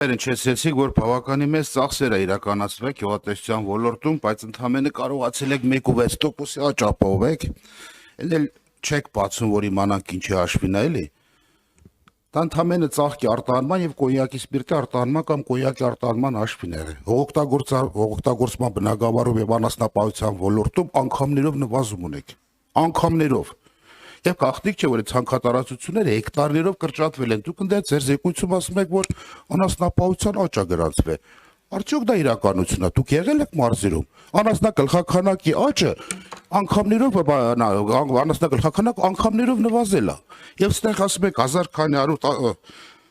Ինչեցեցիք, որ բավականի մեծ ծախսեր է իրականացվել գյուղատնտեսության ոլորտում, բայց ընդհանրապես կարողացել եք 1.6%-ի աճ ապահովեք, էլ չեք բացում, որ իմանանք ինչի հաշվին է, էլի։ Դա ընդհանրապես ծաղկի արտահանման եւ կոնյակի սպիրտի արտահանման կամ կոնյակի արտահանման հաշվին է։ Հողօգտագործման բնագավառում եւ անասնապահության ոլորտում անգամներով նվազում ունեք։ Անգամներով։ Եվ գաղտնիք չէ, որ ցանկատարածությունները հեկտարներով կրճատվել են։ Դուք ընդ ձեր զեկույցում ասում եք, որ անասնապահության աճ է գրանցվել։ Արդյոք դա իրականություն է։ Դուք եղել եք մարզերում։ Անասնագլխականակի աճը անգամներով անասնագլխականակ անգամներով նվազել է։ Եվ ստեղ ասում եք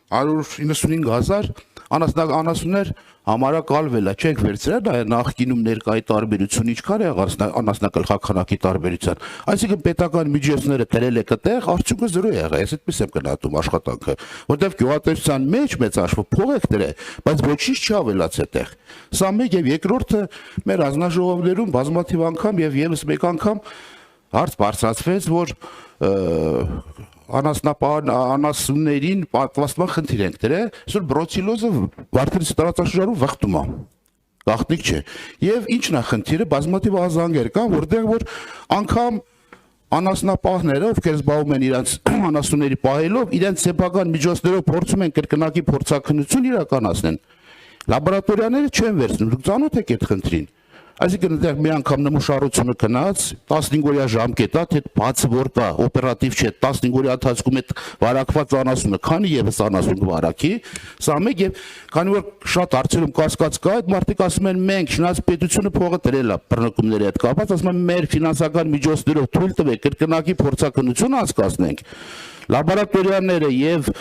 195,000 անասուններ համարակալվել է, չեք վերցրել դա նախկինում ներկայի տարբերություն ինչքան է եղած անասնագլխականակի տարբերության։ Այսինքն պետական միջոցները դրել եք այդտեղ, արդյունքը 0 եղա, ես այդպես եմ գնահատում աշխատանքը, որտեղ գյուղատնտեսության մեջ մեծ հաշվով փող եք դրել, բայց ոչինչ չի ավելացել այդտեղ։ Սա մեկ եւ երկրորդը մեր ազնաժողովներում բազմաթիվ անգամ եւ եւս մեկ անգամ հարց բարձրացվեց, որ անասուններին պատվաստման խնդիր ենք դրել, այսօր բրոցիլոզը վարդերի տարածաշրջանում վխտում է։ Գաղտնիք չէ։ Եվ ինչն է խնդիրը, բազմաթիվ ազանգեր կան, որտեղ որ անգամ անասնապահները, ովքեր զբաղվում են իրենց անասունների պահելով, իրենց սեփական միջոցներով փորձում են կրկնակի փորձաքննություն իրականացնեն։ Լաբորատորիաները չեն վերցնում, դուք ծանոթ եք այդ խնդրին։ Այսինքն այնտեղ մի անգամ նմուշարությունը գնաց 15-օրյա ժամկետ է, թե բաց որ կա, օպերատիվ չէ, 15-օրյա ընթացքում այդ վարակված անասունը, քանի եւս անասուն վարակի, սա մեկ եւ քանի որ շատ հարցերում կասկած կա, այդ մարդիկ ասում են մենք շնաց պետությունը փողը դրել է բռնկումների հետ կապված, ասում են մեր ֆինանսական միջոցներով թույլ տվեք կրկնակի փորձաքննություն անցկացնենք, լաբորատորիաները եւ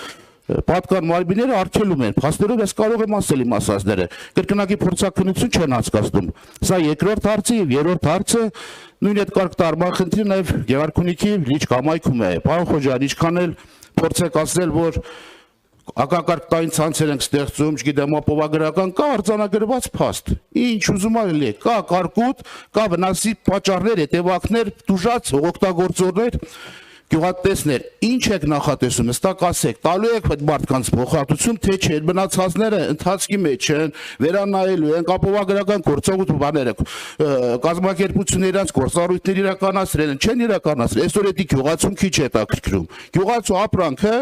պատկան մարմինները արգելում են, փաստերով ես կարող եմ ասել իմ ասածները, կրկնակի փորձաքննություն չեն անցկացնում։ Սա երկրորդ հարցը եւ երրորդ հարցը նույն այդ կարգ տարման խնդիրն նաեւ Գեղարքունիքի լիճ կամայքում է։ Պարոն Խոջյան, ինչքան էլ փորձեք ասել, որ ակակարգտային ցանցեր ենք ստեղծում, չգիտեմ, ապովագրական կա արձանագրված փաստ։ Ինչ ուզում ալի, կա կարկուտ, կա վնասի պատճառներ, հետևակներ, դուժած օգտագործողներ գյուղատնտեսներ, ինչ եք նախատեսում, հստակ ասեք, տալու եք այդ մարդկանց փոխհատուցում, թե չէ, մնացածները ընթացքի մեջ են, վերանայելու են, ապովագրական գործողություն բաներ եք, կազմակերպությունները իրանց գործառույթներ իրականացրել են, չեն իրականացրել, այսօր էդի գյուղացում քիչ է հետաքրքրում, գյուղացու ապրանքը,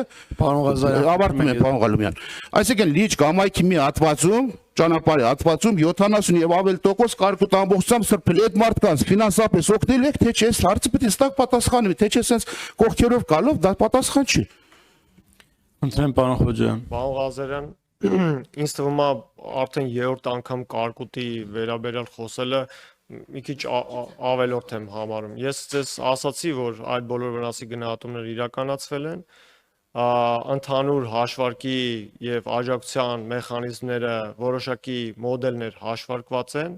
ավարտում են, պարոն Ղալումյան, այսինքն լիճ կամայքի մի հատվածում ճանապարհի հատվածում 70 եւ ավել տոկոս կարկուտ ամբողջությամբ սրբել այդ մարդկանց ֆինանսապես օգնել եք, թե չէ, հարցը պետք է ստակ պատասխանվի, թե չէ, sense կողքերով գալով դա պատասխան չի։ Ընտրեմ պարոն Խոջյան։ Պարոն Ղազարյան, ինձ թվում է արդեն երրորդ անգամ կարկուտի վերաբերյալ խոսելը մի քիչ ավելորդ եմ համարում։ Ես ձեզ ասացի, որ այդ բոլոր վնասի գնահատումները իրականացվել են, ընդհանուր հաշվարկի եւ աջակցության մեխանիզմները որոշակի մոդելներ հաշվարկված են,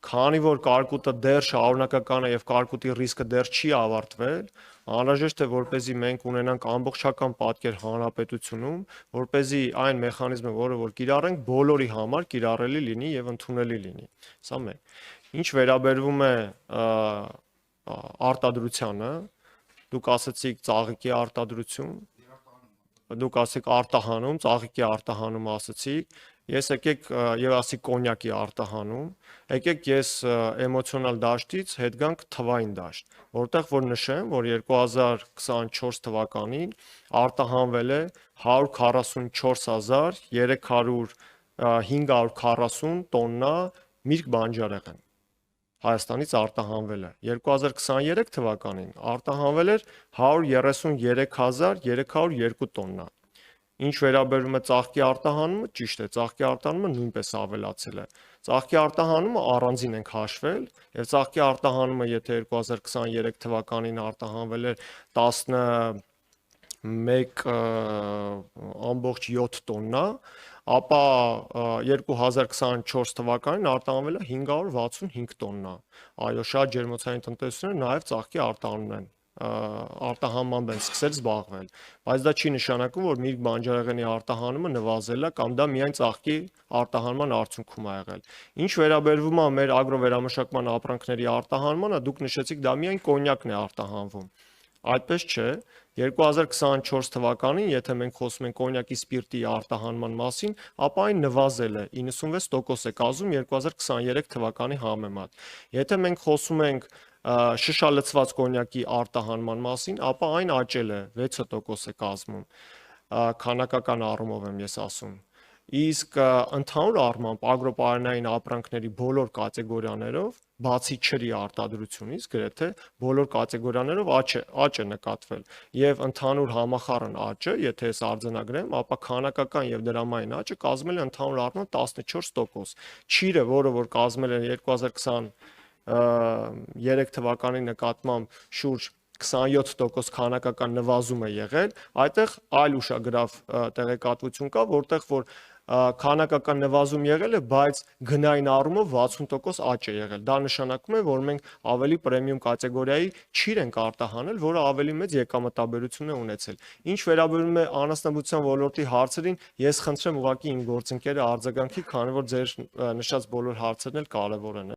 քանի որ կարկուտը դեռ շարունակական է եւ կարկուտի ռիսկը դեռ չի ավարտվել, անհրաժեշտ է որպեսզի մենք ունենանք ամբողջական պատկեր հանրապետությունում, որպեսզի այն մեխանիզմը, որը որ կիրառենք, բոլորի համար կիրառելի լինի եւ ընդունելի լինի։ Սա մեկ։ Ինչ վերաբերվում է արտադրությանը, դուք ասացիք ծաղիկի արտադրություն, դուք ասեք արտահանում, ծաղիկի արտահանում ասացիք, ես եկեք եւ ասի կոնյակի արտահանում, եկեք ես էմոցիոնալ դաշտից հետ գանք թվային դաշտ, որտեղ որ նշեմ, որ 2024 թվականին արտահանվել է 144,340 տոննա միրգ բանջարեղեն։ Հայաստանից արտահանվել է 2023 թվականին արտահանվել էր 133,302 տոննա։ Ինչ վերաբերում է ծաղկի արտահանումը, ճիշտ է, ծաղկի արտահանումը նույնպես ավելացել է։ Ծաղկի արտահանումը առանձին ենք հաշվել, եւ ծաղկի արտահանումը, եթե 2023 թվականին արտահանվել էր 11,7 տոննա, ապա 2024 թվականին արտահանվել է 565 տոննա։ Այո, շատ ջերմոցային տնտեսությունները նաև ծաղկի արտահանմամբ են սկսել զբաղվել, բայց դա չի նշանակում, որ միրգ բանջարեղենի արտահանումը նվազել է կամ դա միայն ծաղկի արտահանման արդյունքում է եղել։ Ինչ վերաբերվում է մեր ագրովերամշակման ապրանքների արտահանմանը, դուք նշեցիք դա միայն կոնյակն է արտահանվում։ Այդպես չէ, 2024 թվականին, եթե մենք խոսում ենք կոնյակի սպիրտի արտահանման մասին, ապա այն նվազել է 96% է կազմում 2023 թվականի համեմատ։ Եթե մենք խոսում ենք շշալցված կոնյակի արտահանման մասին, ապա այն աճել է 6% է կազմում։ Քանակական առումով եմ ես ասում։ Իսկ ընդհանուր առմամբ ագրոպարենային ապրանքների բոլոր կատեգորիաներով, բացի ջրի արտադրությունից, գրեթե բոլոր կատեգորիաներով աճ է նկատվել եւ ընդհանուր համախառն աճը, եթե ես արձանագրեմ, ապա քանակական եւ դրամային աճը կազմել է ընդհանուր առմամբ 14%։ Չիրը, որը որ կազմել է 2023 թվականի նկատմամբ շուրջ 27% քանակական նվազում է եղել, այդտեղ այլ ուշագրավ տեղեկատվություն կա, որտեղ որ քանակական նվազում եղել է, բայց գնային առումով 60% աճ է եղել։ Դա նշանակում է, որ մենք ավելի պրեմիում կատեգորիայի չիր ենք արտահանել, որը ավելի մեծ եկամտաբերություն է ունեցել։ Ինչ վերաբերում է անասնաբուծության ոլորտի հարցերին, ես խնդրեմ ուղղակի իմ գործընկերը արձագանքի, քանի որ ձեր նշած բոլոր հարցերն էլ կարևոր են։